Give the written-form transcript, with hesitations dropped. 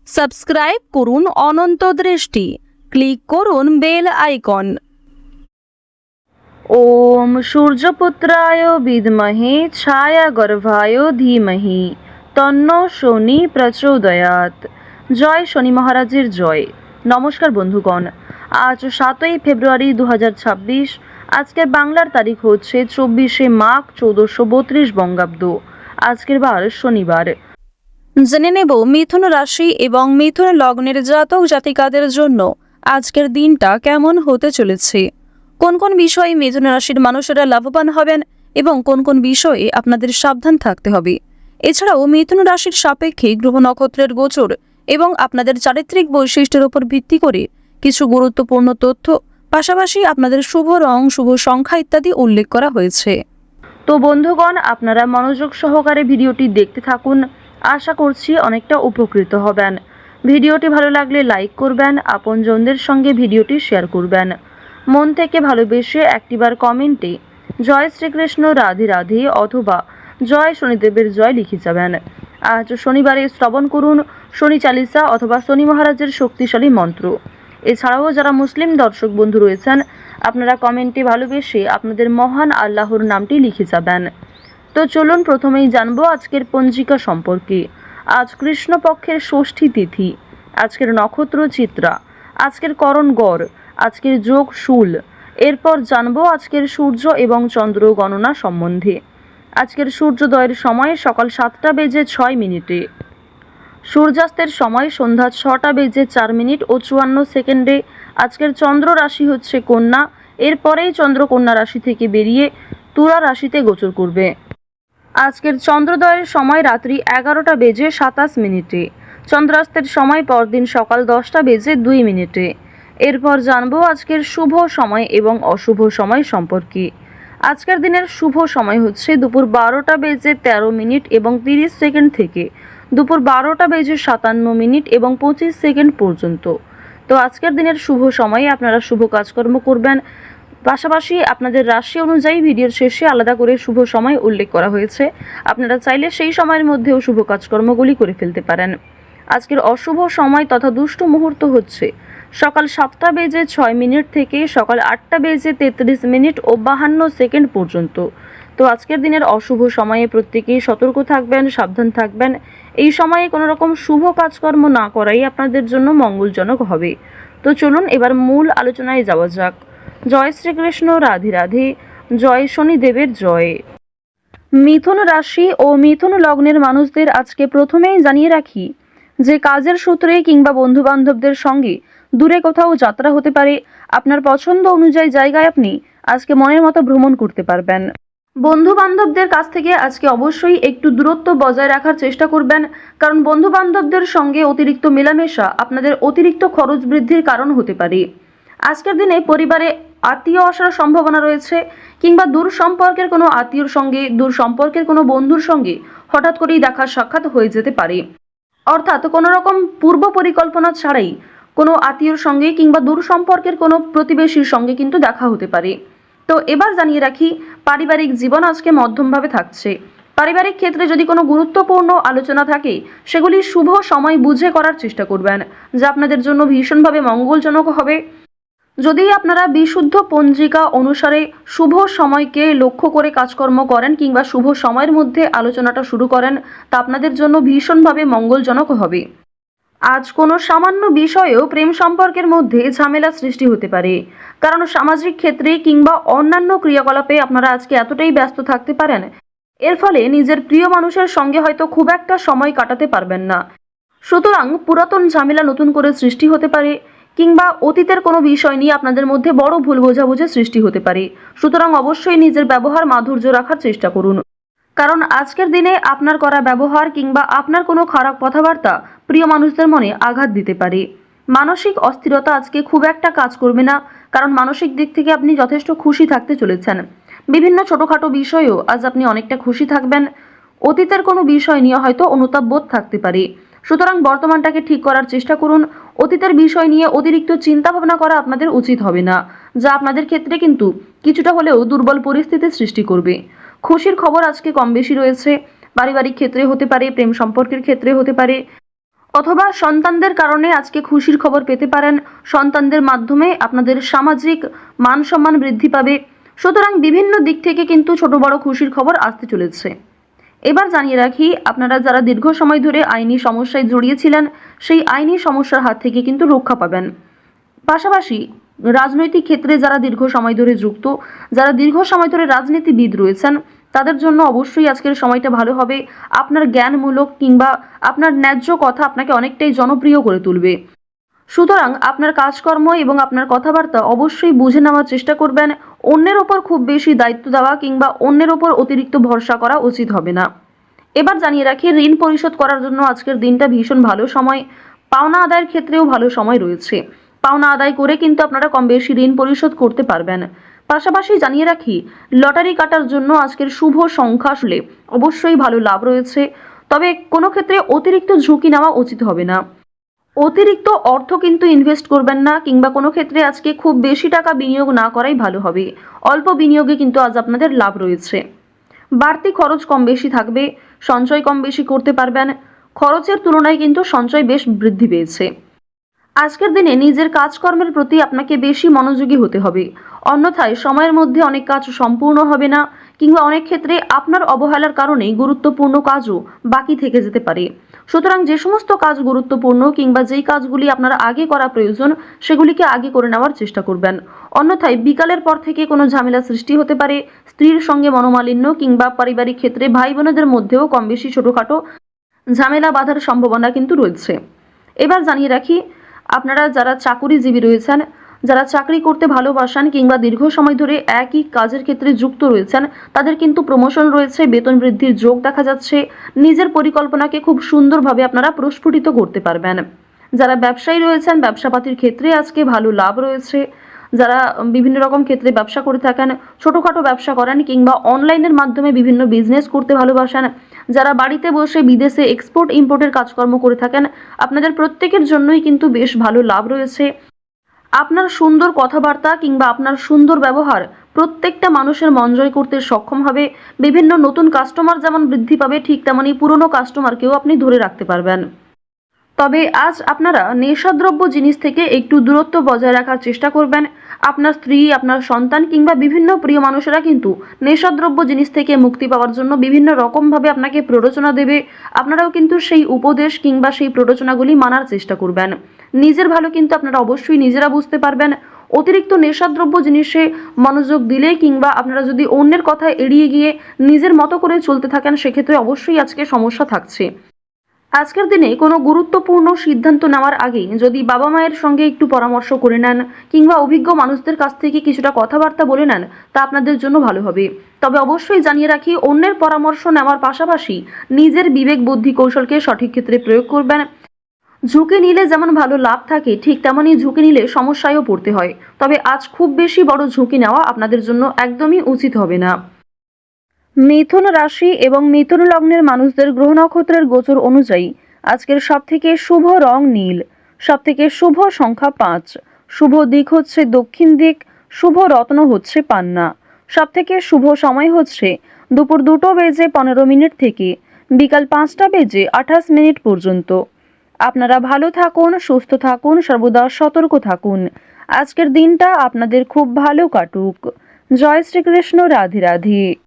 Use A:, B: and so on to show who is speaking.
A: Subscribe করুন অনন্ত দৃষ্টি, click করুন বেল আইকন।
B: ওম সূর্যপুত্রায় বিদ্মহে ছায়াগর্ভায় ধীমহি তন্নো শনি প্রচোদয়াৎ। জয় শনি মহারাজের জয়। নমস্কার বন্ধুগণ, আজ 7ই ফেব্রুয়ারি 2026। আজকের বাংলার তারিখ হচ্ছে 24শে মাঘ 1432 বঙ্গাব্দ। আজকের বার শনিবার।
A: জেনে নেব মিথুন রাশি এবং মিথুন লগ্নের জাতক জাতিকাদের জন্য আজকের দিনটা কেমন হতে চলেছে, কোন কোন বিষয়ে মিথুন রাশির মানুষেরা লাভবান হবেন এবং কোন কোন বিষয়ে আপনাদের সাবধান থাকতে হবে। এছাড়াও মিথুন রাশির সাপেক্ষে গ্রহ নক্ষত্রের গোচর এবং আপনাদের চারিত্রিক বৈশিষ্ট্যের উপর ভিত্তি করে কিছু গুরুত্বপূর্ণ তথ্য, পাশাপাশি আপনাদের শুভ রং, শুভ সংখ্যা ইত্যাদি উল্লেখ করা হয়েছে।
B: তো বন্ধুগণ, আপনারা মনোযোগ সহকারে ভিডিওটি দেখতে থাকুন। আশা করছি অনেকটা উপকৃত হবেন। ভিডিওটি ভালো লাগলে লাইক করবেন, আপনজনদের সঙ্গে ভিডিওটি শেয়ার করবেন। মন থেকে ভালোবেসে একটিবার কমেন্টে জয় শ্রীকৃষ্ণ, রাধে রাধে অথবা জয় শনিদেবের জয় লিখে যাবেন। আজ শনিবারে শ্রবণ করুন শনি চালিসা অথবা শনি মহারাজের শক্তিশালী মন্ত্র। এছাড়াও যারা মুসলিম দর্শক বন্ধু রয়েছেন, আপনারা কমেন্টে ভালোবেসে আপনাদের মহান আল্লাহর নামটি লিখে যাবেন। তো চলুন প্রথমেই জানবো আজকের পঞ্জিকা সম্পর্কে। আজ কৃষ্ণপক্ষের ষষ্ঠী তিথি, আজকের নক্ষত্র চিত্রা, আজকের করণ গড়, আজকের যোগ শূল। এরপর জানবো আজকের সূর্য এবং চন্দ্র গণনা সম্বন্ধে। আজকের সূর্যোদয়ের সময় সকাল 7টা বেজে 6 মিনিটে, সূর্যাস্তের সময় সন্ধ্যা 6টা বেজে 4 মিনিট ও 54 সেকেন্ডে। আজকের চন্দ্র রাশি হচ্ছে কন্যা। এরপরেই চন্দ্র কন্যা রাশি থেকে বেরিয়ে তুলা রাশিতে গোচর করবে। আজকের চন্দ্রোদয়ের সময় রাত্রি 11টা বেজে 27 মিনিটে, চন্দ্রাস্তের সময় পরদিন সকাল 10টা বেজে 2 মিনিটে। এরপর জানবো আজকের শুভ সময় এবং অশুভ সময় সম্পর্কে। আজকের দিনের শুভ সময় হচ্ছে দুপুর 12টা বেজে 13 মিনিট এবং 30 সেকেন্ড থেকে দুপুর 12টা বেজে 57 মিনিট এবং 25 সেকেন্ড পর্যন্ত। তো আজকের দিনের শুভ সময়ে আপনারা শুভ কাজকর্ম করবেন। পাশাপাশি আপনাদের রাশি অনুযায়ী ভিডিওর শেষে আলাদা করে শুভ সময় উল্লেখ করা হয়েছে, আপনারা চাইলে সেই সময়ের মধ্যেও শুভ কাজকর্মগুলি করে ফেলতে পারেন। আজকের অশুভ সময় তথা দুষ্ট মুহূর্ত হচ্ছে সকাল 7টা বেজে 6 মিনিট থেকে সকাল 8টা বেজে 33 মিনিট ও 52 সেকেন্ড পর্যন্ত। তো আজকের দিনের অশুভ সময়ে প্রত্যেকেই সতর্ক থাকবেন, সাবধান থাকবেন। এই সময়ে কোনো রকম শুভ কাজকর্ম না করাই আপনাদের জন্য মঙ্গলজনক হবে। তো চলুন এবার মূল আলোচনায় যাওয়া যাক। জয় শ্রীকৃষ্ণ, রাধে রাধে, জয় শনিদেবের জয়। মিথুন রাশি ও মিথুন লগ্নের মানুষদের আজকে প্রথমেই জানিয়ে রাখি যে কাজের সূত্রে কিংবা বন্ধু বান্ধবদের সঙ্গে দূরে কোথাও যাত্রা হতে পারে। আপনার পছন্দ অনুযায়ী জায়গায় আপনি আজকে মনের মতো ভ্রমণ করতে পারবেন। বন্ধু বান্ধবদের কাছ থেকে আজকে অবশ্যই একটু দূরত্ব বজায় রাখার চেষ্টা করবেন, কারণ বন্ধু বান্ধবদের সঙ্গে অতিরিক্ত মেলামেশা আপনাদের অতিরিক্ত খরচ বৃদ্ধির কারণ হতে পারে। আজকের দিনে পরিবারে আত্মীয় আসার সম্ভাবনা রয়েছে, কিংবা দূর সম্পর্কের কোনো আত্মীয়র সঙ্গে, দূর সম্পর্কের কোনো বন্ধুর সঙ্গে হঠাৎ করেই দেখা সাক্ষাৎ হয়ে যেতে পারে। অর্থাৎ কোনো রকম পূর্ব পরিকল্পনা ছাড়াই কোনো আত্মীয়র সঙ্গে কিংবা দূর সম্পর্কের কোনো প্রতিবেশীর সঙ্গে কিন্তু দেখা হতে পারে। তো এবার জানিয়ে রাখি, পারিবারিক জীবন আজকে মধ্যমভাবে থাকছে। পারিবারিক ক্ষেত্রে যদি কোনো গুরুত্বপূর্ণ আলোচনা থাকে, সেগুলি শুভ সময় বুঝে করার চেষ্টা করবেন, যা আপনাদের জন্য ভীষণভাবে মঙ্গলজনক হবে। যদি আপনারা বিশুদ্ধ পঞ্জিকা অনুসারে শুভ সময়কে লক্ষ্য করে কাজকর্ম করেন কিংবা শুভ সময়ের মধ্যে আলোচনাটা শুরু করেন, তা আপনাদের জন্য ভীষণভাবে মঙ্গলজনক হবে। আজ কোনো সামান্য বিষয়েও প্রেম সম্পর্কের মধ্যে ঝামেলা সৃষ্টি হতে পারে, কারণ সামাজিক ক্ষেত্রে কিংবা অন্যান্য ক্রিয়াকলাপে আপনারা আজকে এতটাই ব্যস্ত থাকতে পারেন, এর ফলে নিজের প্রিয় মানুষের সঙ্গে হয়তো খুব একটা সময় কাটাতে পারবেন না। সুতরাং পুরাতন ঝামেলা নতুন করে সৃষ্টি হতে পারে, কিংবা অতীতের কোনো বিষয় নিয়ে আপনাদের মধ্যে বড় ভুল বোঝাবুঝি সৃষ্টি হতে পারে। সুতরাং অবশ্যই নিজের ব্যবহার মাধুর্য রাখার চেষ্টা করুন, কারণ আজকের দিনে আপনার করা ব্যবহার কিংবা আপনার কোনো খারাপ কথাবার্তা প্রিয় মানুষদের মনে আঘাত দিতে পারে। মানসিক অস্থিরতা আজকে খুব একটা কাজ করবে না, কারণ মানসিক দিক থেকে আপনি যথেষ্ট খুশি থাকতে চলেছেন। বিভিন্ন ছোটখাটো বিষয়েও আজ আপনি অনেকটা খুশি থাকবেন। অতীতের কোনো বিষয় নিয়ে হয়তো অনুতাপ বোধ থাকতে পারে। সুতরাং বর্তমানটাকে ঠিক করার চেষ্টা করুন। অতীতের বিষয় নিয়ে অতিরিক্ত চিন্তা ভাবনা করা আপনাদের উচিত হবে না, যা আপনাদের ক্ষেত্রে কিন্তু কিছুটা হলেও দুর্বল পরিস্থিতির সৃষ্টি করবে। খুশির খবর আজকে কম বেশি রয়েছে, পারিবারিক ক্ষেত্রে হতে পারে, প্রেম সম্পর্কের ক্ষেত্রে হতে পারে। অথবা সন্তানদের কারণে আজকে খুশির খবর পেতে পারেন। সন্তানদের মাধ্যমে আপনাদের সামাজিক মান সম্মান বৃদ্ধি পাবে। সুতরাং বিভিন্ন দিক থেকে কিন্তু ছোট বড় খুশির খবর আসতে চলেছে। এবার জানিয়ে রাখি, আপনারা যারা দীর্ঘ সময় ধরে আইনি সমস্যায় জড়িয়েছিলেন, সেই আইনি সমস্যার হাত থেকে কিন্তু রক্ষা পাবেন। পাশাপাশি রাজনৈতিক ক্ষেত্রে যারা দীর্ঘ সময় ধরে যুক্ত, যারা দীর্ঘ সময় ধরে রাজনীতিবিদ রয়েছেন, তাদের জন্য অবশ্যই আজকের সময়টা ভালো হবে। আপনার জ্ঞানমূলক কিংবা আপনার ন্যায্য কথা আপনাকে অনেকটাই জনপ্রিয় করে তুলবে। সুতরাং আপনার কাজকর্ম এবং আপনার কথাবার্তা অবশ্যই বুঝে নেওয়ার চেষ্টা করবেন। অন্যের ওপর খুব বেশি দায়িত্ব দেওয়া কিংবা অন্যের ওপর অতিরিক্ত ভরসা করা উচিত হবে না। এবার জানিয়ে রাখি, ঋণ পরিশোধ করার জন্য আজকের দিনটা ভীষণ ভালো সময়। পাওনা আদায়ের ক্ষেত্রেও ভালো সময় রয়েছে। পাওনা আদায় করে কিন্তু আপনারা কম বেশি ঋণ পরিশোধ করতে পারবেন। পাশাপাশি জানিয়ে রাখি, লটারি কাটার জন্য আজকের শুভ সংখ্যা আসলে অবশ্যই ভালো লাভ রয়েছে। তবে কোনো ক্ষেত্রে অতিরিক্ত ঝুঁকি নেওয়া উচিত হবে না। অতিরিক্ত অর্থ কিন্তু ইনভেস্ট করবেন না, কিংবা কোনো ক্ষেত্রে আজকে খুব বেশি টাকা বিনিয়োগ না করাই ভালো হবে। অল্প বিনিয়োগে কিন্তু আজ আপনাদের লাভ রয়েছে। বাড়তি খরচ কম বেশি থাকবে, সঞ্চয় কম বেশি করতে পারবেন। খরচের তুলনায় কিন্তু সঞ্চয় বেশ বৃদ্ধি পেয়েছে। আজকের দিনে নিজের কাজকর্মের প্রতি আপনাকে বেশি মনোযোগী হতে হবে, অন্যথায় সময়ের মধ্যে অনেক কাজ সম্পূর্ণ হবে না, কিংবা অনেক ক্ষেত্রে আপনার অবহেলার কারণেই গুরুত্বপূর্ণ কাজও বাকি থেকে যেতে পারে। সুতরাং যে সমস্ত কাজ গুরুত্বপূর্ণ কিংবা যেই কাজগুলি আপনার আগে করা প্রয়োজন, সেগুলিকে আগে করে নেওয়ার চেষ্টা করবেন। অন্যথায় বিকালের পর থেকে কোনো ঝামেলা সৃষ্টি হতে পারে। স্ত্রীর সঙ্গে মনোমালিন্য কিংবা পারিবারিক ক্ষেত্রে ভাই বোনেদের মধ্যেও কম বেশি ছোটোখাটো ঝামেলা বাঁধার সম্ভাবনা কিন্তু রয়েছে। এবার জানিয়ে রাখি, আপনারা যারা চাকুরিজীবী রয়েছেন, যারা চাকরি করতে ভালোবাসেন কিংবা দীর্ঘ সময় ধরে একই কাজের ক্ষেত্রে যুক্ত রয়েছেন, তাদের কিন্তু প্রমোশন রয়েছে, বেতন বৃদ্ধির যোগ দেখা যাচ্ছে। নিজের পরিকল্পনাকে খুব সুন্দরভাবে আপনারা প্রস্ফুটিত করতে পারবেন। যারা ব্যবসায়ী রয়েছেন, ব্যবসাপাতির ক্ষেত্রে আজকে ভালো লাভ রয়েছে। যারা বিভিন্ন রকম ক্ষেত্রে ব্যবসা করে থাকেন, ছোটোখাটো ব্যবসা করেন কিংবা অনলাইনের মাধ্যমে বিভিন্ন বিজনেস করতে ভালোবাসেন, যারা বাড়িতে বসে বিদেশে এক্সপোর্ট ইম্পোর্টের কাজকর্ম করে থাকেন, আপনাদের প্রত্যেকের জন্যই কিন্তু বেশ ভালো লাভ রয়েছে। আপনার সুন্দর কথাবার্তা কিংবা আপনার সুন্দর ব্যবহার প্রত্যেকটা মানুষের মন জয় করতে সক্ষম হবে। বিভিন্ন নতুন কাস্টমার যেমন বৃদ্ধি পাবে, ঠিক তেমনই পুরনো কাস্টমারকেও আপনি ধরে রাখতে পারবেন। তবে আজ আপনারা নেশাদ্রব্য জিনিস থেকে একটু দূরত্ব বজায় রাখার চেষ্টা করবেন। আপনার স্ত্রী, আপনার সন্তান কিংবা বিভিন্ন প্রিয় মানুষেরা কিন্তু নেশাদ্রব্য জিনিস থেকে মুক্তি পাওয়ার জন্য বিভিন্ন রকমভাবে আপনাকে প্ররোচনা দেবে। আপনারাও কিন্তু সেই উপদেশ কিংবা সেই প্ররোচনাগুলি মানার চেষ্টা করবেন। নিজের ভালো কিন্তু আপনারা অবশ্যই নিজেরা বুঝতে পারবেন। অতিরিক্ত নেশাদ্রব্য জিনিসে মনোযোগ দিলে কিংবা আপনারা যদি অন্যের কথা এড়িয়ে গিয়ে নিজের মতো করে চলতে থাকেন, সেক্ষেত্রে অবশ্যই আজকে সমস্যা থাকছে। আজকের দিনে কোনো গুরুত্বপূর্ণ সিদ্ধান্ত নেওয়ার আগে যদি বাবা মায়ের সঙ্গে একটু পরামর্শ করে নেন কিংবা অভিজ্ঞ মানুষদের কাছ থেকে কিছুটা কথাবার্তা বলে নেন, তা আপনাদের জন্য ভালো হবে। তবে অবশ্যই জানিয়ে রাখি, অন্যের পরামর্শ নেওয়ার পাশাপাশি নিজের বিবেক বুদ্ধি কৌশলকে সঠিক ক্ষেত্রে প্রয়োগ করবেন। ঝুঁকি নিলে যেমন ভালো লাভ থাকে, ঠিক তেমনই ঝুঁকি নিলে সমস্যায়ও পড়তে হয়। তবে আজ খুব বেশি বড় ঝুঁকি নেওয়া আপনাদের জন্য একদমই উচিত হবে না।
A: মিথুন রাশি এবং মিথুন লগ্নের মানুষদের গ্রহ নক্ষত্রের গোচর অনুযায়ী আজকের সবথেকে শুভ রং নীল, সবথেকে শুভ সংখ্যা 5, শুভ দিক হচ্ছে দক্ষিণ দিক, শুভ রত্ন হচ্ছে পান্না, সবথেকে শুভ সময় হচ্ছে দুপুর 2:15 থেকে বিকাল 5:28 পর্যন্ত। আপনারা ভালো থাকুন, সুস্থ থাকুন, সর্বদা সতর্ক থাকুন। আজকের দিনটা আপনাদের খুব ভালো কাটুক। জয় শ্রীকৃষ্ণ। রাধে রাধে।